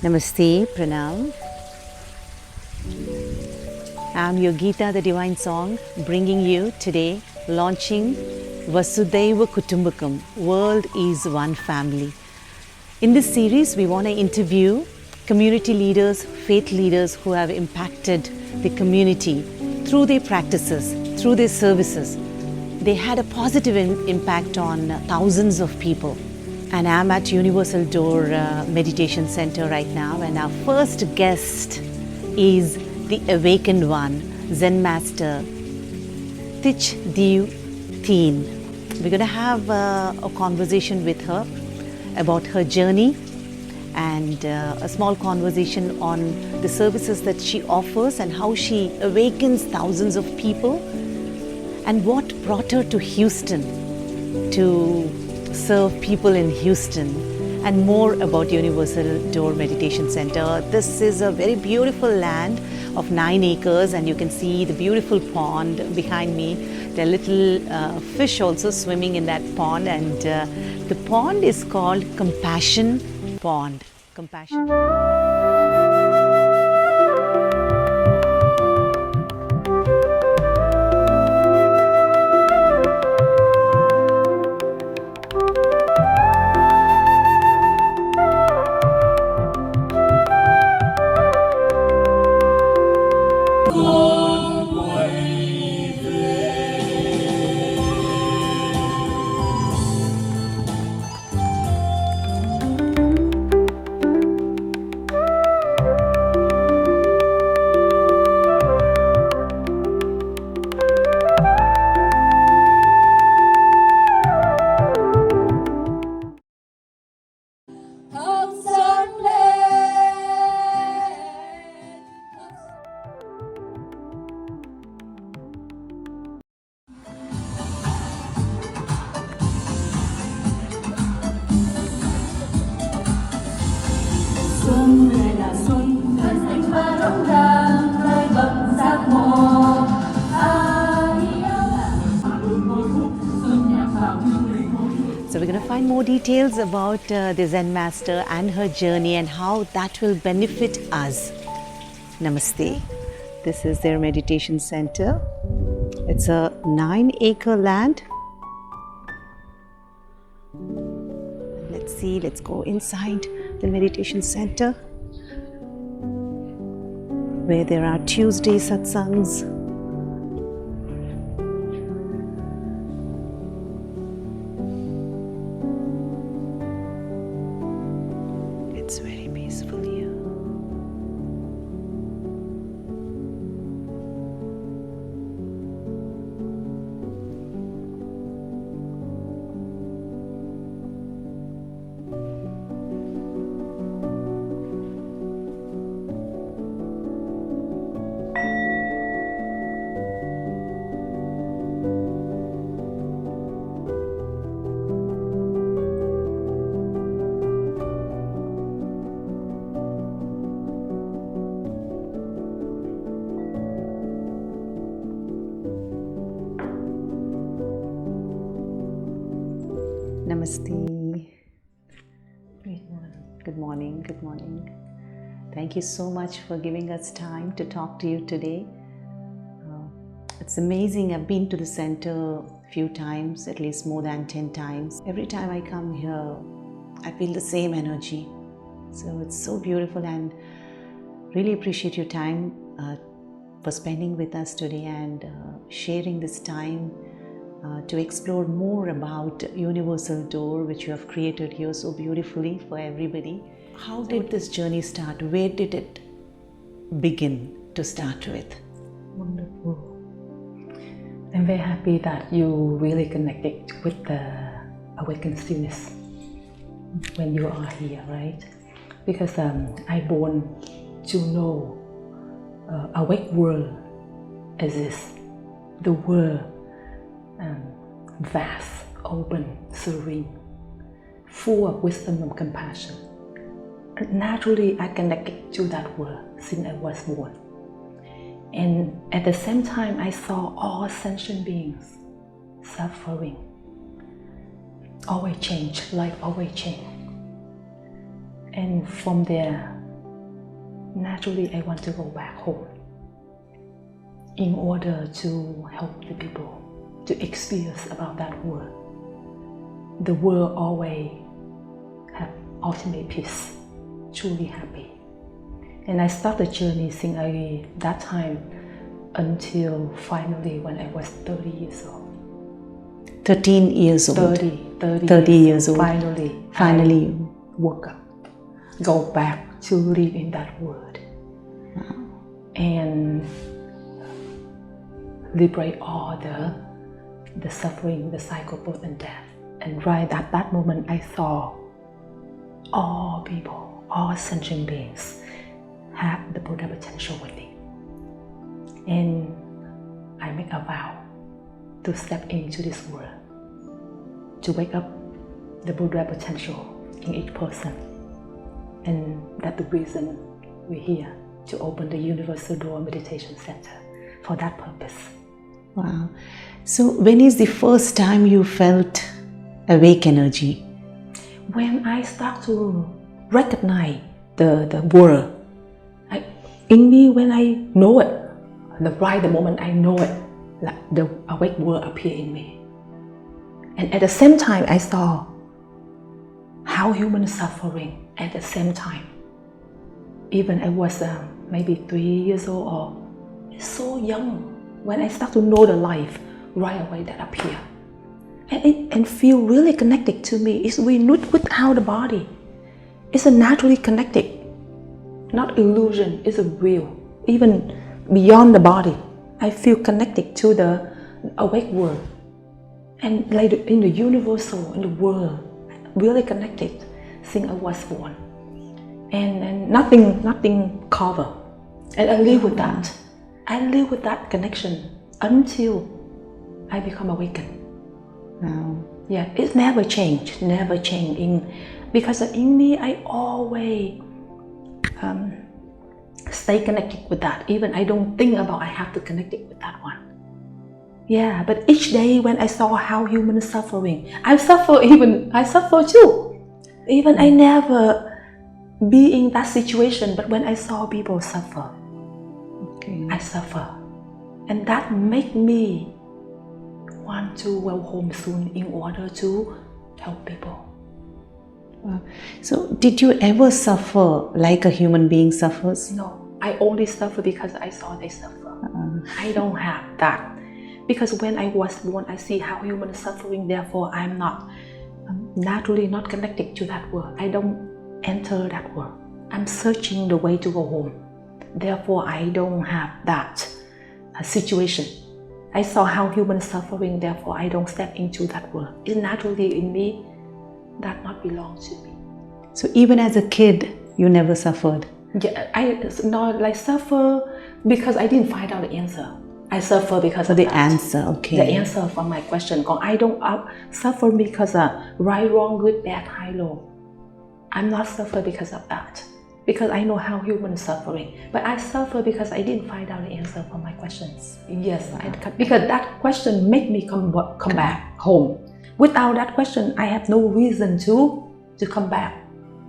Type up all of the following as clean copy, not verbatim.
Namaste, Pranam. I'm your Geetha, the Divine Song, bringing you today, launching Vasudhaiva Kutumbakam, World is One Family. In this series, we want to interview community leaders, faith leaders who have impacted the community through their practices, through their services. They had a positive impact on thousands of people. And I'm at Universal Door Meditation Center right now, and our first guest is the Awakened One, Zen Master Thich, Dieu, Thien. We're going to have a conversation with her about her journey and a small conversation on the services that she offers and how she awakens thousands of people and what brought her to Houston to serve people in Houston, and more about Universal Door Meditation Center. This is a very beautiful land of 9 acres, and you can see the beautiful pond behind me. There are little fish also swimming in that pond, and the pond is called Compassion Pond. Compassion. So we're going to find more details about the Zen Master and her journey and how that will benefit us. Namaste. This is their meditation center. It's a 9-acre land. Let's see, let's go inside the meditation center where there are Tuesday satsangs. It's very peaceful here. Namaste. Good morning. Good morning. Thank you so much for giving us time to talk to you today. It's amazing. I've been to the center a few times, at least more than 10 times. Every time I come here, I feel the same energy. So it's so beautiful, and really appreciate your time for spending with us today and sharing this time to explore more about Universal Door, which you have created here so beautifully for everybody. How did this journey start? Where did it begin to start with? Wonderful. I'm very happy that you really connected with the awakened stillness when you are here, right? Because I born to know awake world exists. The world vast, open, serene, full of wisdom and compassion. And naturally, I connected to that world since I was born. And at the same time, I saw all sentient beings suffering. Always change, life always change. And from there, naturally I want to go back home in order to help the people to experience about that world. The world always have ultimate peace, truly happy. And I started the journey since that time until finally when I was 30 years old. 13 years old. 30 years old. Finally I woke up, go back to live in that world. Wow. And liberate all the suffering, the cycle, birth and death. And right at that moment, I saw all people, all sentient beings have the Buddha potential within. And I make a vow to step into this world, to wake up the Buddha potential in each person. And that's the reason we're here, to open the Universal Door Meditation Center for that purpose. Wow. So when is the first time you felt awake energy? When I start to recognize the world, in me, when I know it, the moment I know it, like the awake world appear in me. And at the same time, I saw how humans suffering at the same time. Even I was maybe 3 years old or so young, when I start to know the life, right away that appear. And feel really connected to me. It's we not without the body. It's a naturally connected, not illusion, it's a real. Even beyond the body, I feel connected to the awake world. And like in the universal, in the world, really connected since I was born. And nothing cover. And I live with that. I live with that connection until I become awakened. Wow. Yeah, it's never changed. Because in me, I always stay connected with that. Even I don't think about I have to connect it with that one. Yeah, but each day when I saw how humans suffering, I suffer too. Even I never be in that situation, but when I saw people suffer, I suffer. And that make me want to go home soon in order to help people. Wow. So did you ever suffer like a human being suffers? No, I only suffer because I saw they suffer. I don't have that. Because when I was born, I see how humans suffering, therefore I'm naturally not connected to that world. I don't enter that world. I'm searching the way to go home. Therefore, I don't have that situation. I saw how humans suffering, therefore I don't step into that world. It's naturally in me that not belong to me. So even as a kid, you never suffered? Yeah, I suffer because I didn't find out the answer. I suffer because of the that. answer, okay. The answer for my question. I don't suffer because right, wrong, good, bad, high, low. I'm not suffer because of that. Because I know how humans suffering. But I suffer because I didn't find out the answer for my questions. Yes, because that question made me come back home. Without that question, I have no reason to come back.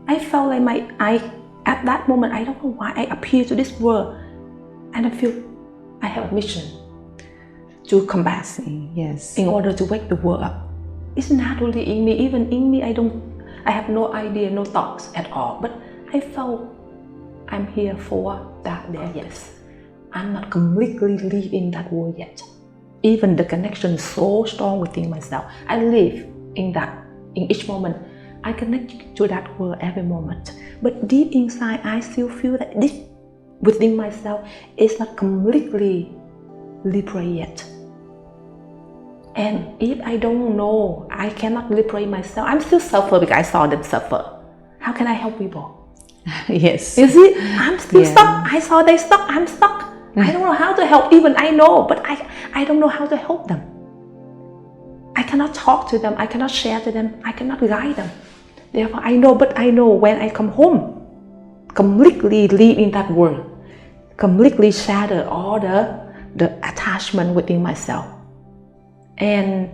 I felt like at that moment, I don't know why I appear to this world. And I feel I have a mission to come back. Yes. In order to wake the world up. It's naturally in me. Even in me, I have no idea, no thoughts at all. But I felt I'm here for that there, yes. I'm not completely live in that world yet. Even the connection is so strong within myself. I live in that, in each moment. I connect to that world every moment. But deep inside, I still feel that this within myself is not completely liberate yet. And if I don't know, I cannot liberate myself. I'm still suffer because I saw them suffer. How can I help people? Yes. You see, I'm still stuck. I saw they stuck. I'm stuck. I don't know how to help. Even I know, but I don't know how to help them. I cannot talk to them. I cannot share to them. I cannot guide them. Therefore, I know when I come home, completely live in that world, completely shatter all the attachment within myself. And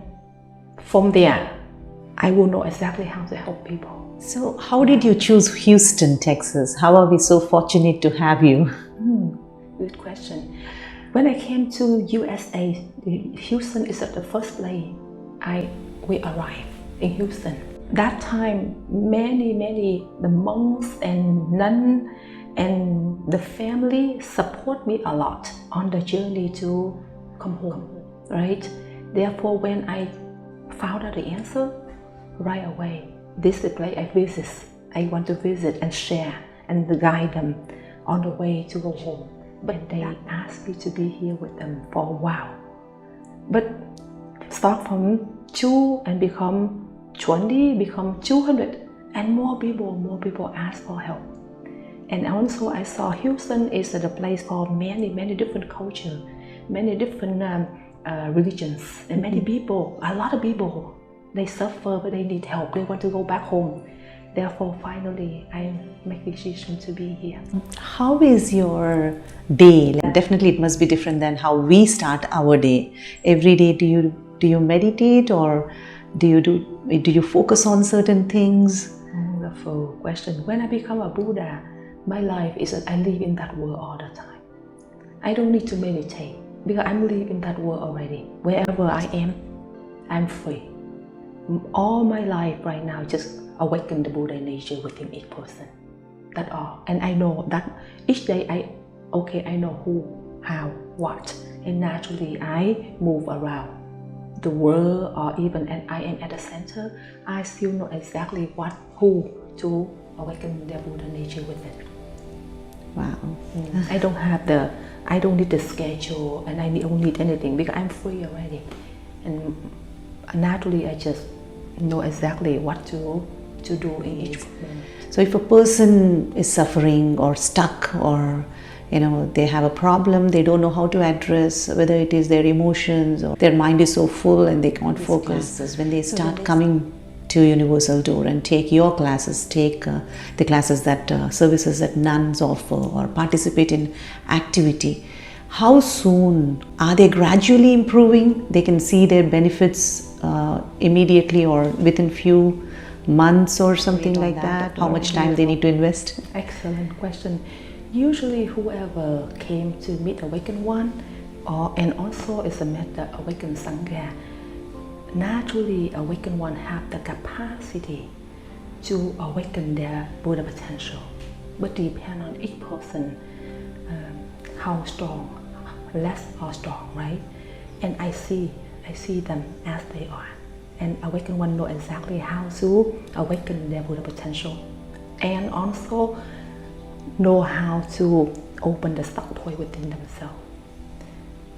from there, I will know exactly how to help people. So how did you choose Houston, Texas? How are we so fortunate to have you? Good question. When I came to USA, Houston is the first place we arrived in Houston. That time, many the monks and nuns and the family support me a lot on the journey to come home, right? Therefore, when I found out the answer, right away, this is the place I want to visit and share and guide them on the way to go home. But they asked me to be here with them for a while. But start from 2 and become 20, become 200, and more people ask for help. And also I saw Houston is the place for many different cultures, many different religions, and many people, a lot of people, they suffer but they need help, they want to go back home. Therefore, finally, I make the decision to be here. How is your day? Definitely it must be different than how we start our day. Every day do you meditate, or do you focus on certain things? Wonderful question. When I become a Buddha, my life is that I live in that world all the time. I don't need to meditate because I'm living in that world already. Wherever I am, I'm free. All my life right now just awaken the Buddha nature within each person. That's all. And I know that each day I know who, how, what, and naturally I move around the world, or even and I am at the center, I still know exactly who to awaken their Buddha nature within. Wow. I don't need the schedule, and I don't need anything because I'm free already. And naturally I just know exactly what to do in each moment. So if a person is suffering or stuck, or they have a problem, they don't know how to address, whether it is their emotions or their mind is so full and they can't focus. When they start coming to Universal Door and take your classes, take the classes that services that nuns offer, or participate in activity, how soon are they gradually improving? They can see their benefits immediately, or within few months or something like that? How much time they need to invest? Excellent question. Usually whoever came to meet Awakened One, and also is a met the Awakened Sangha, naturally Awakened One have the capacity to awaken their Buddha potential, but depend on each person how strong, less or strong, right? And I see them as they are, and Awakened One know exactly how to awaken their Buddha potential, and also know how to open the stock point within themselves.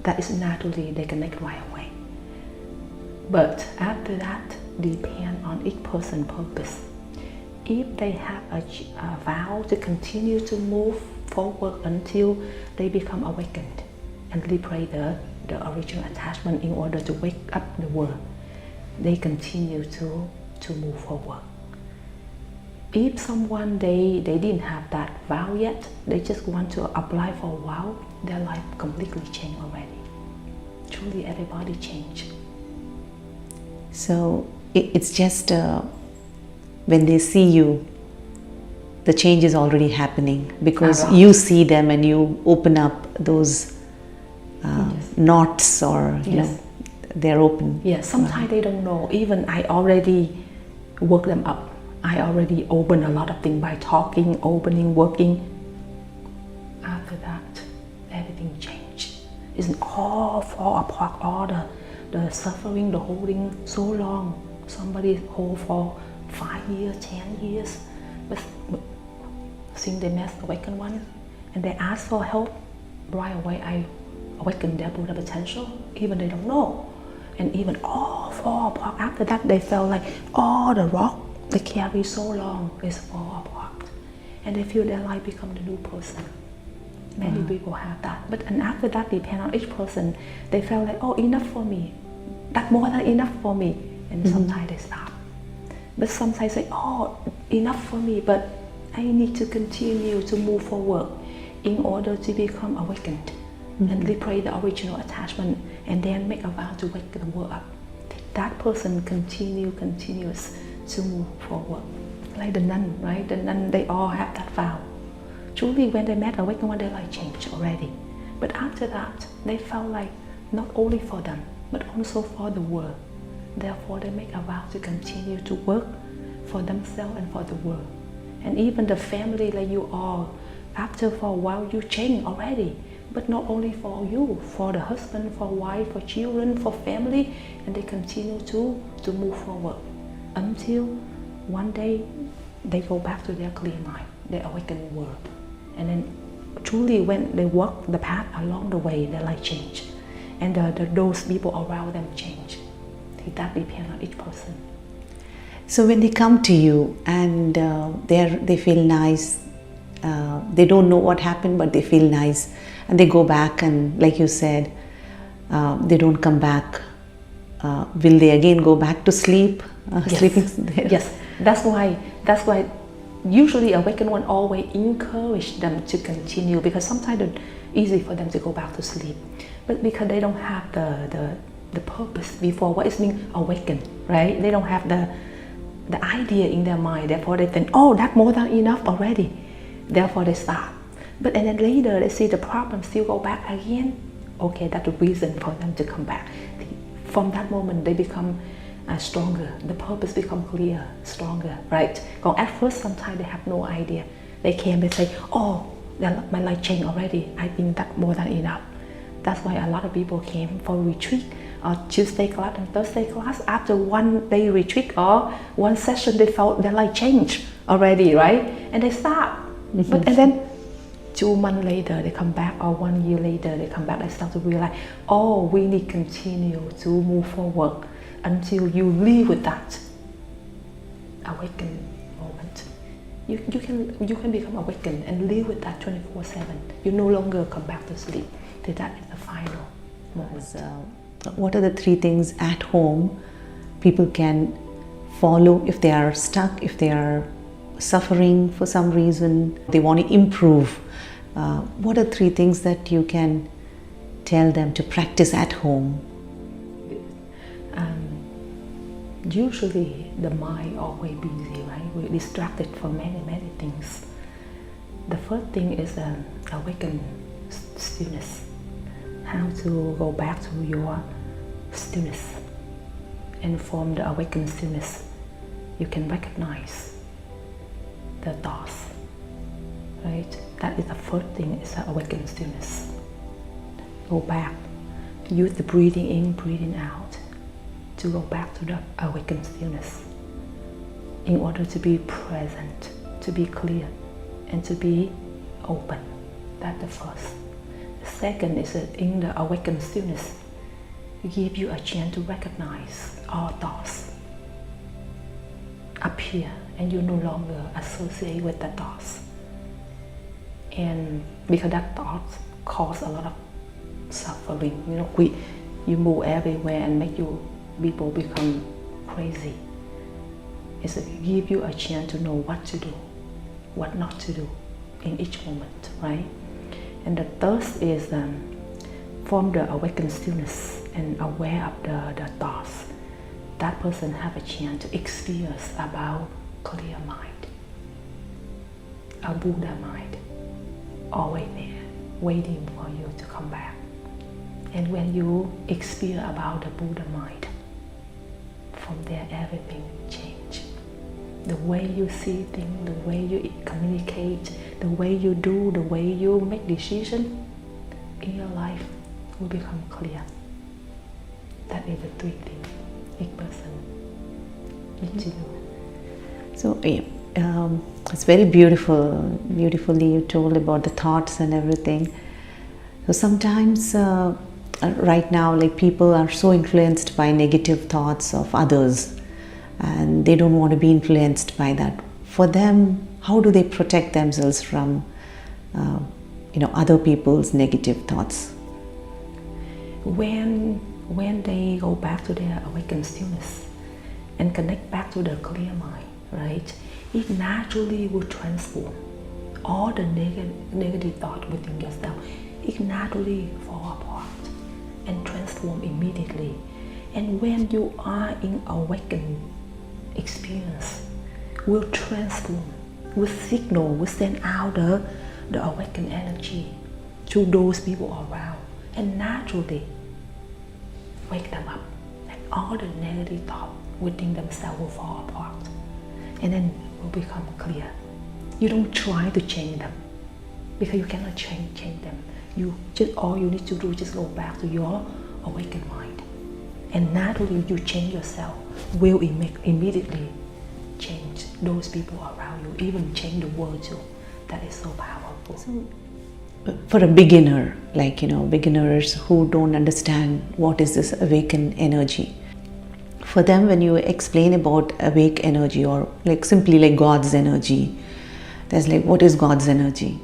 That is naturally they connect right away. But after that, depend on each person's purpose. If they have a vow to continue to move forward until they become awakened and liberate the original attachment in order to wake up the world, they continue to move forward. If someone they didn't have that vow yet, they just want to apply for a while, their life completely changed already. Truly everybody changed. So it's just when they see you, the change is already happening, because you see them and you open up those knots, or they're open. Yes, sometimes they don't know. Even I already work them up. I already open a lot of things by talking, opening, working. After that, everything changed. It's all fall apart, all the suffering, the holding so long. Somebody hold for 5 years, 10 years. But since they met Awakened One and they ask for help, right away I awaken their Buddha potential, even they don't know. And even all fall apart. After that, they felt like all the rock they carry so long is fall apart, and they feel their life become the new person. Many people have that, but and after that, depend on each person. They felt like, oh, enough for me. That's more than enough for me, and sometimes they stop. But sometimes say, oh, enough for me, but I need to continue to move forward in order to become awakened and liberate the original attachment, and then make a vow to wake the world up. It that person continues to move forward. Like the nun, right? The nun, they all have that vow. Truly, when they met Awakened One, their life changed already. But after that, they felt like not only for them, but also for the world. Therefore, they make a vow to continue to work for themselves and for the world. And even the family like you all, after for a while, you change already. But not only for you, for the husband, for wife, for children, for family, and they continue to move forward until one day they go back to their clear mind, their awakened world. And then truly when they walk the path along the way, their life change. And those people around them change. That depends on each person. So when they come to you and they feel nice, they don't know what happened, but they feel nice, and they go back, and like you said, they don't come back. Will they again go back to sleep? Yes. Sleeping there? Yes, that's why usually Awakened One always encourage them to continue, because sometimes it's easy for them to go back to sleep, but because they don't have the purpose before what is being awakened, right? They don't have the idea in their mind. Therefore they think, oh, that's more than enough already. Therefore they stop. But and then later they see the problem, still go back again. Okay, that's the reason for them to come back. From that moment they become stronger. The purpose become clear, stronger, right? Because at first sometimes they have no idea. They came, they say, oh, my life changed already. I think that's more than enough. That's why a lot of people came for retreat, or Tuesday class and Thursday class. After one day retreat or one session, they felt their life changed already, right? And they stop. But and then 2 months later they come back, or 1 year later they come back. They start to realize, oh, we need to continue to move forward until you live with that awakened moment. You can become awakened and live with that 24/7. You no longer come back to sleep. That is the final moment. What are the 3 things at home people can follow if they are stuck, if they are suffering for some reason, they want to improve? What are 3 things that you can tell them to practice at home? Usually the mind always busy, right? We're distracted from many things. The first thing is awaken stillness. How to go back to your stillness, and from the awakened stillness you can recognize the thoughts, right? That is the first thing, is the awakened stillness. Go back, use the breathing in, breathing out to go back to the awakened stillness in order to be present, to be clear, and to be open. That's the first. Second is that in the awakened stillness, it gives you a chance to recognize all thoughts appear, and you no longer associate with the thoughts. And because that thoughts cause a lot of suffering, you move everywhere and make people become crazy. It's give you a chance to know what to do, what not to do in each moment, right? And the third is from the awakened stillness and aware of the thoughts, that person have a chance to experience about clear mind, a Buddha mind, always there, waiting for you to come back. And when you experience about the Buddha mind, from there everything changes. The way you see things, the way you communicate, the way you do, the way you make decisions in your life will become clear. That is the 3 things each person needs to do. So it's very beautifully you told about the thoughts and everything. So sometimes right now, like, people are so influenced by negative thoughts of others, and they don't want to be influenced by that. For them, how do they protect themselves from other people's negative thoughts? When they go back to their awakened stillness and connect back to the clear mind, right, it naturally will transform all the negative thought within yourself. It naturally fall apart and transform immediately. And when you are in awakened experience, will transform, will signal, will send out the awakened energy to those people around, and naturally wake them up, and all the negative thoughts within themselves will fall apart, and then will become clear. You don't try to change them, because you cannot change them. All you need to do is just go back to your awakened mind, and naturally you change yourself, will immediately change those people around you, even change the world too. That is so powerful. So, for a beginner, beginners who don't understand what is this awakened energy, for them, when you explain about awake energy, or simply God's energy, there's what is God's energy?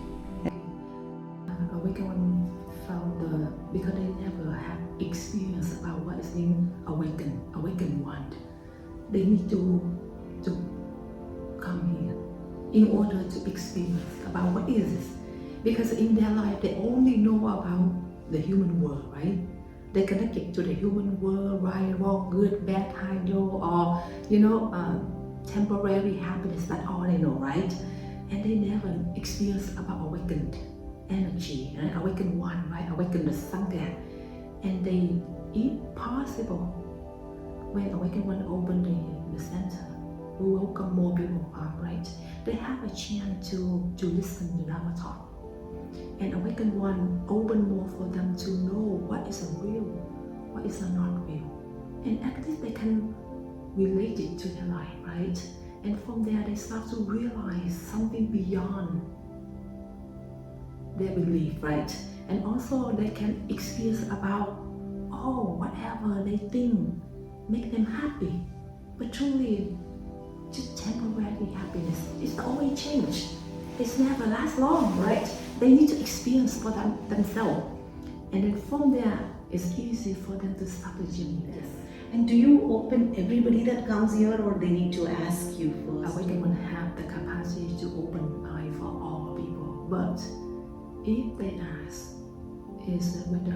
Awakened one found because they never have experience about what is being awakened one. They need to come here in order to experience about what is this. Because in their life, they only know about the human world, right? They connected to the human world, right, wrong, good, bad, high, low, or temporary happiness. That's all they know, right? And they never experience about awakened energy, right? Awakened one, right? Awakened the Sangha. And they, if possible, when awakened one open the center, we welcome more people up, right? They have a chance to listen to Dharma talk. And awakened one open more for them to know what is a real, what is a not real. And at least they can relate it to their life, right? And from there they start to realize something beyond their belief, right? And also they can experience about, whatever they think make them happy, but truly just temporary happiness. It's always change. It's never last long, right? They need to experience for themselves. And then from there, it's easy for them to start the journey. Yes. And do you open everybody that comes here, or they need to ask you first? Awakened one have the capacity to open eye for all people. But if they ask, is that when the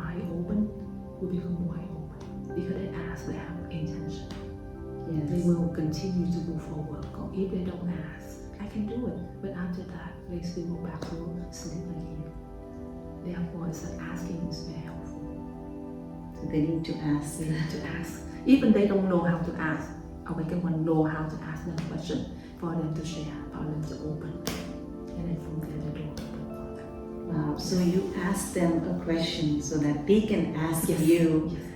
eye open, will become wide open. Because they ask, they have intention. Yes. They will continue to move forward. Or if they don't ask, I can do it. But after that, they still go back to sleep again. Therefore, it's like asking is very helpful. So they need to ask. They need to ask. Even they don't know how to ask, awakened one know how to ask them a question for them to share, for them to open. And then from there, the door open for them. Wow. So you ask them a question so that they can ask you. Yes.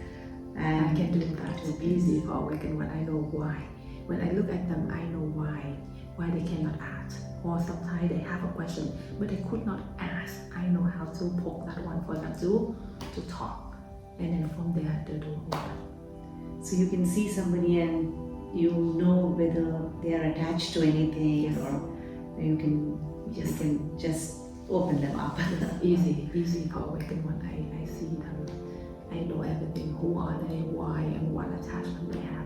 And I can do that. It's easy for awakened one. I know why. When I look at them, I know why they cannot ask. Or sometimes they have a question, but they could not ask. I know how to poke that one for them to talk. And then from there, the door open. So you can see somebody and you know whether they are attached to anything, or you can just open them up. Easy for awakened one. I see them. I know everything. Who are they? Why? And what attachment they have?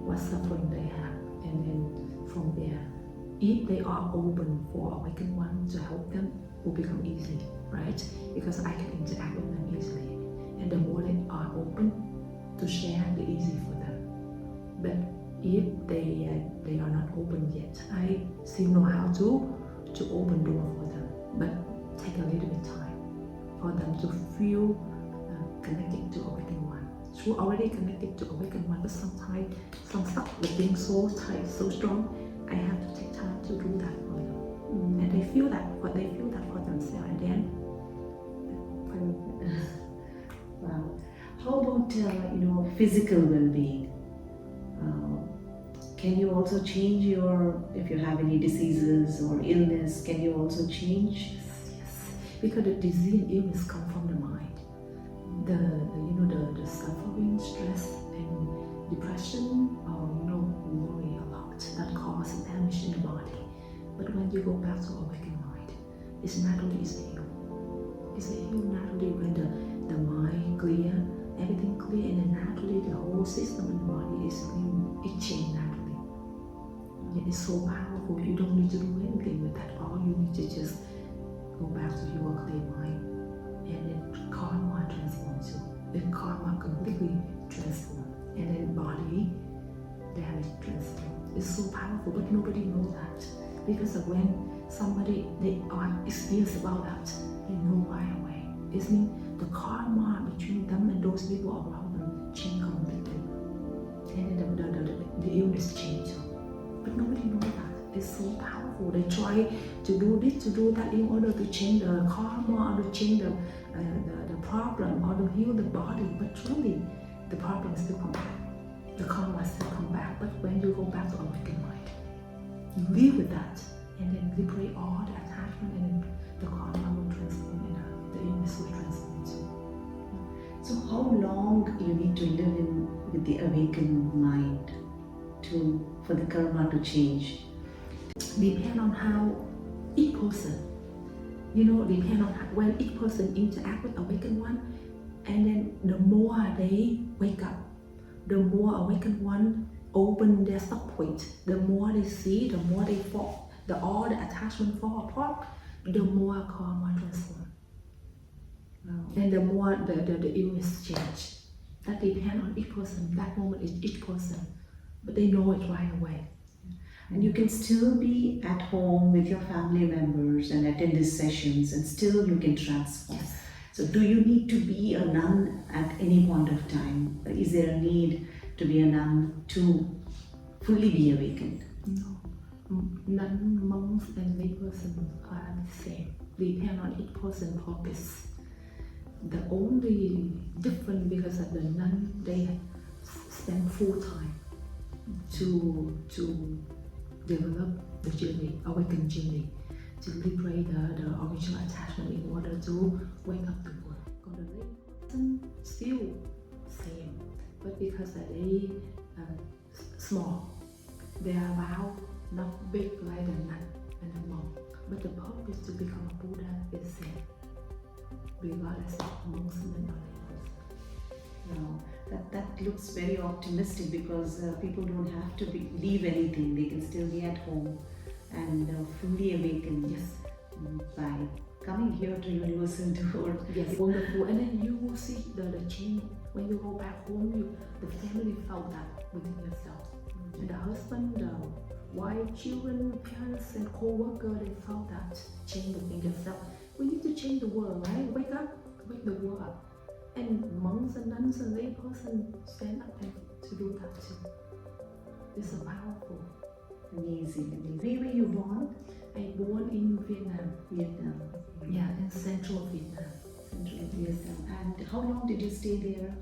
What suffering they have? And then from there, if they are open for awakened one to help them, will become easy, right? Because I can interact with them easily. And the more they are open to share, the easier for them. But if they are not open yet, I still know how to open door for them. But take a little bit time for them to feel connected to awakened one. Through already connected to awakened one, but sometimes some stuff with being so tight, so strong, I have to take time to do that for them. And they feel that, but they feel that for themselves, and then wow. How about physical well-being? Can you also change if you have any diseases or illness, can you also change? Yes. Because the disease and illness come from the mind. The suffering, stress, and depression, worry a lot, that causes damage in the body. But when you go back to awakened mind, it's naturally healed. It's healed naturally when the mind clear, everything clear, and then naturally the whole system in the body is clean. It changes naturally. It's so powerful. You don't need to do anything with that. All you need to just go back to your clear mind, and then karma transforms you. If karma completely transform, and then body damage transform. It's so powerful, but nobody knows that, because of when somebody they are experienced about that, they know right away. It means the karma between them and those people around them change completely, and then the illness change too. But nobody knows that. It's so powerful. They try to do this, to do that in order to change the karma, or to change the problem, or to heal the body. But truly, the problem still come back. The karma still come back. But when you go back to awakened mind, you live with that, and then liberate all the attachment, and then the karma will transform, and the illness will transform too. So how long you need to live in with the awakened mind for the karma to change? Depend on how each person, depend on when each person interact with awakened one, and then the more they wake up, the more awakened one open their stop point, the more they see, the more they fall, all the attachment fall apart, the more karma transform. And the more the illness change. That depends on each person. That moment is each person, but they know it right away. And you can still be at home with your family members and attend these sessions, and still you can transform. Yes. So do you need to be a nun at any point of time? Is there a need to be a nun to fully be awakened? No. Nun, monks, and lay person are the same. Depend on each person's purpose. The only difference, because of the nun, they spend full time to develop the journey, awaken journey, to liberate the original attachment in order to wake up the world. Because the lay person still same, but because they small, they are vow not big like the nun and the monk, but the purpose to become a Buddha is same, regardless of monks and non-monks. Now, that looks very optimistic, because people don't have to leave anything. They can still be at home and fully awaken. Yes. By coming here to Universal Door. Yes, wonderful. And then you will see the change. When you go back home, the family felt that within yourself. And the husband, the wife, children, parents, and co-worker, they felt that change within yourself. We need to change the world, right? Wake up, wake the world up. And monks and nuns and lay person stand up and to do that too. It's so powerful. Amazing. Where were you born? I born in Vietnam. Vietnam. Yeah, in central Vietnam. And how long did you stay there?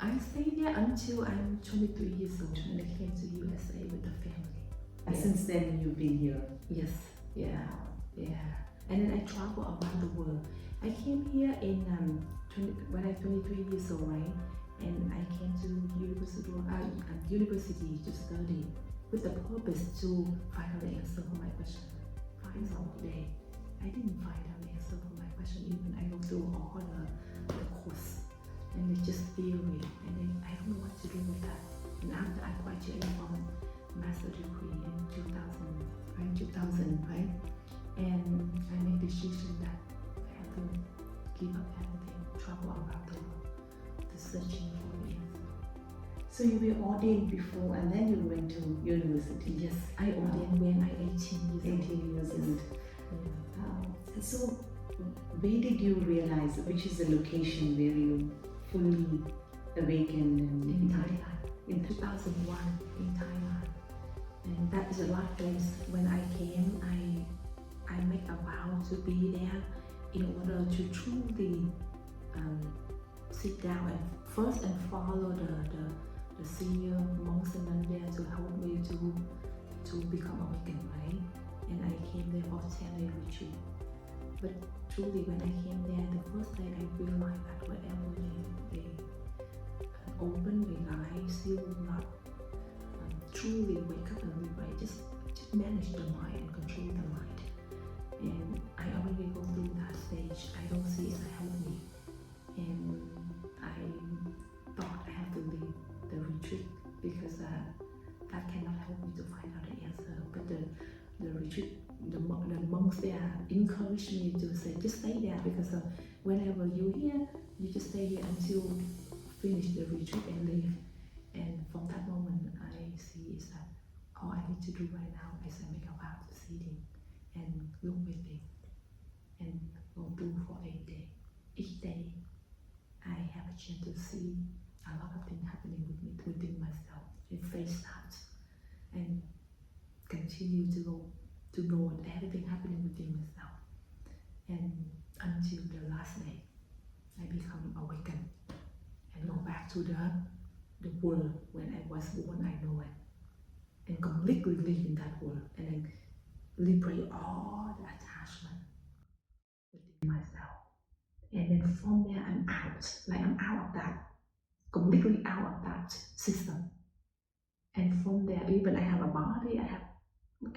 I stayed there until I'm 23 years old, and I came to USA with the family. And since then you've been here? Yes, yeah. And then I travel around the world. I came here in when I'm 23 years old, right? And I came to university to study with the purpose to find out the answer for my question. Find out today. I didn't find out the answer for my question, even I go through all the course. And it's just theory. And then I don't know what to do with that. And after I graduated from master degree in 2000, right? And I made the decision that I have to give up everything, travel around the world, to searching for the answer. So you were ordained before, and then you went to university? Yes, I ordained when I 18 years old. So where did you realize, which is the location where you fully awakened? In Thailand, in 2001, in Thailand. And that is the last place when I came. I make a vow to be there in order to truly sit down and first and follow the senior monks and nuns there to help me to become awakened, right? And I came there for 10-day retreat. But truly, when I came there, the first day I realized that whatever they open their eyes, still not truly wake up and liberate, just manage the mind and control the mind. And I already go through that stage. I don't see it help me. And I thought I have to leave the retreat because that cannot help me to find out the answer. But the retreat, the monks there encouraged me to say, just stay there, because whenever you're here, you just stay here until finish the retreat and leave. And from that moment, I see is that all I need to do right now is I make a vow to sitting and look within and go do for 8 days. Each day, I have a chance to see a lot of things happening within myself and face that and continue to go to know everything happening within myself. And until the last day, I become awakened and go back to the world when I was born, I know it, and completely live in that world and then liberate all the attachment within myself. And then from there, I'm out, like I'm out of that, completely out of that system. And from there, even I have a body, I have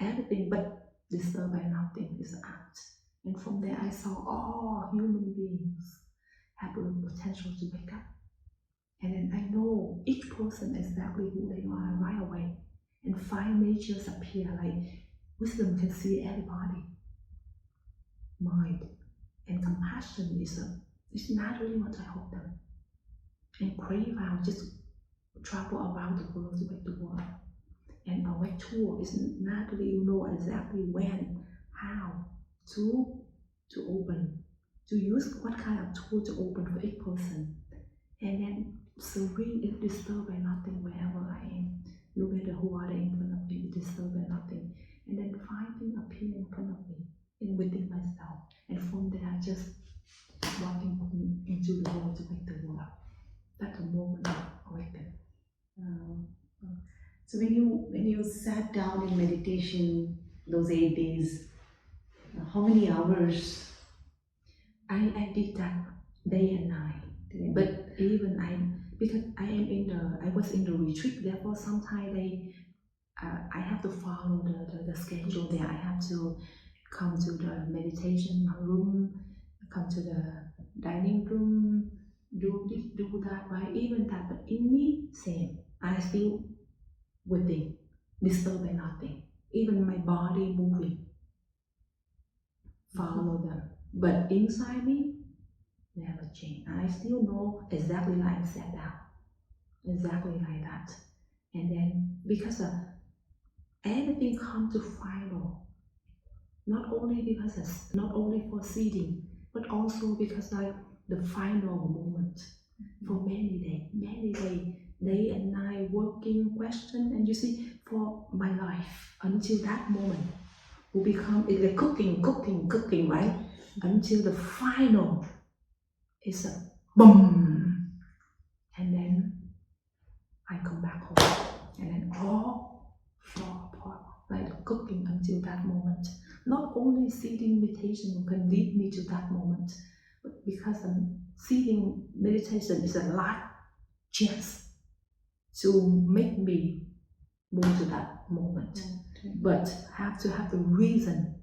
everything, but disturbed by nothing is out. And from there, I saw all human beings have the potential to wake up. And then I know each person exactly who they are right away. And five natures appear, like wisdom can see everybody. Mind and compassion is naturally what I hold them. And crave out, just travel around the world to wake the world. And our wake tour is naturally, you know exactly when, how to open, to use what kind of tool to open for each person. And then serene is disturbed by nothing wherever I am. No matter who are they in front of me, disturbed by nothing. And then finding appear in front of me and within myself. And from there, I just walking into the world to wake the world up. That's the moment I awaken. So when you sat down in meditation those 8 days, how many hours? I did that day and night. Yeah. But even because I was in the retreat, therefore sometimes I have to follow the schedule there. I have to come to the meditation room, come to the dining room, do this, do that, right? Even that, but in me, same. I still within, disturbed by nothing. Even my body moving, follow them. But inside me, never change. I still know exactly like I sat down, exactly like that. And then because everything comes to final, not only for seeding, but also because like the final moment for many days, day and night working, question, and you see, for my life until that moment will become it's like cooking, right? Until the final is a boom, and then I come back home, and then all fall apart, like the cooking until that moment. Not only seating meditation can lead me to that moment, but because seating meditation is a last chance to make me move to that moment. Okay. But have to have the reason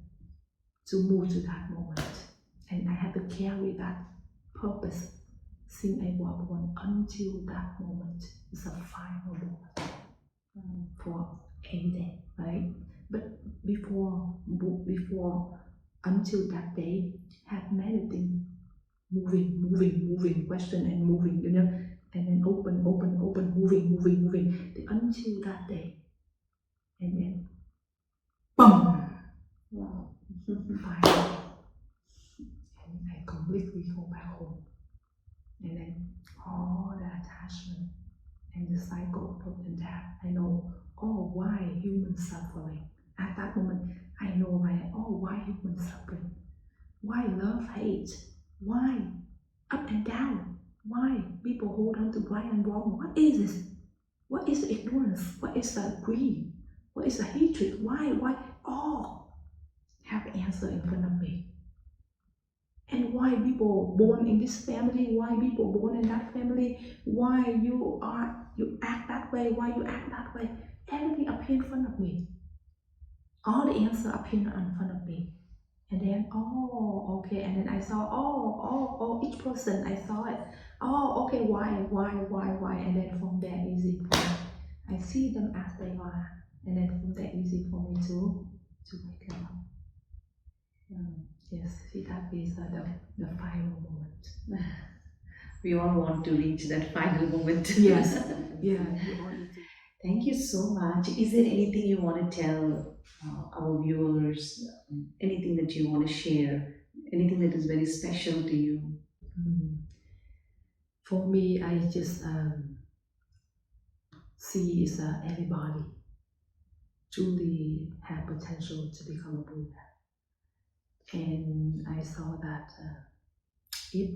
to move to that moment, and I have to carry that purpose since I was born until that moment. It's a final moment for any day, right? But before until that day, have many things moving, question and moving, you know, and then open, moving, until that day, and then boom, wow, finally, and I completely go back home, and then all the attachment and the cycle of birth and death, I know, oh, why human suffering? At that moment, I know why human suffering? Why love, hate? Why up and down? Why people hold on to right and wrong? What is this? What is the ignorance? What is the greed? What is the hatred? Why? All have an answer in front of me. And why people born in this family? Why people born in that family? Why you act that way? Why you act that way? Everything appear in front of me. All the answers appear in front of me. And then, oh, okay. And then I saw, each person, I saw it. Oh, okay, why? And then from there, easy for me. I see them as they are. And then from there, easy for me to wake up. Yes, see, that is the final moment. We all want to reach that final moment. Yes. Yeah. You all need to. Thank you so much. Is there anything you want to tell our viewers? Anything that you want to share? Anything that is very special to you? Mm. For me, I just see is everybody truly have potential to become a Buddha. And I saw that if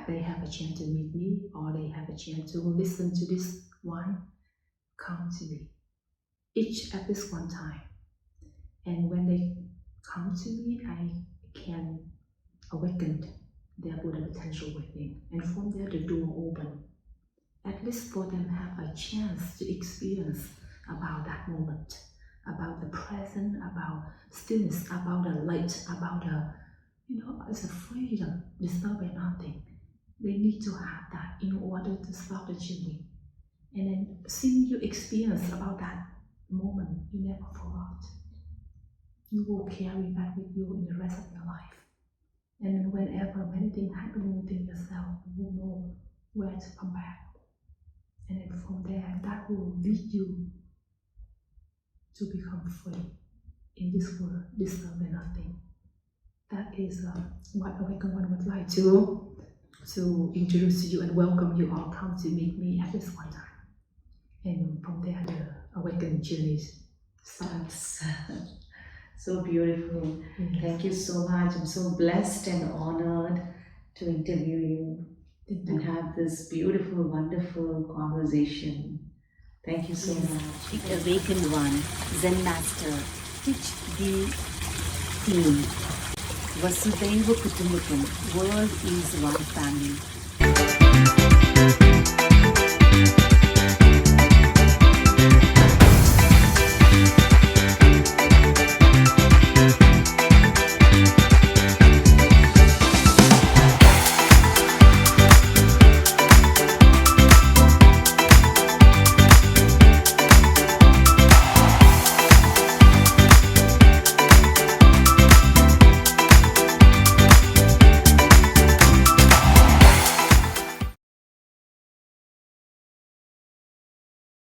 they have a chance to meet me or they have a chance to listen to this one, come to me, each at this one time. And when they come to me, I can awaken their Buddha potential within. And from there, the door open. At least for them have a chance to experience about that moment, about the present, about stillness, about the light, about the, it's a freedom, disturbing nothing. They need to have that in order to stop the journey. And then seeing you experience about that moment, you never forgot. You will carry that with you in the rest of your life. And whenever anything happening within yourself, you will know where to come back. And then from there, that will lead you to become free in this world, disturbing nothing. That is what Awakened One would like to introduce you and welcome you all. Come to meet me at this one time. And from there, the awakened journey starts. So beautiful. Yes. Thank you so much. I'm so blessed and honored to interview you and have this beautiful, wonderful conversation. Thank you so much. The Awakened One, Zen Master, Thich the Thien, Vasudhaiva Kutumbakam, world is one family.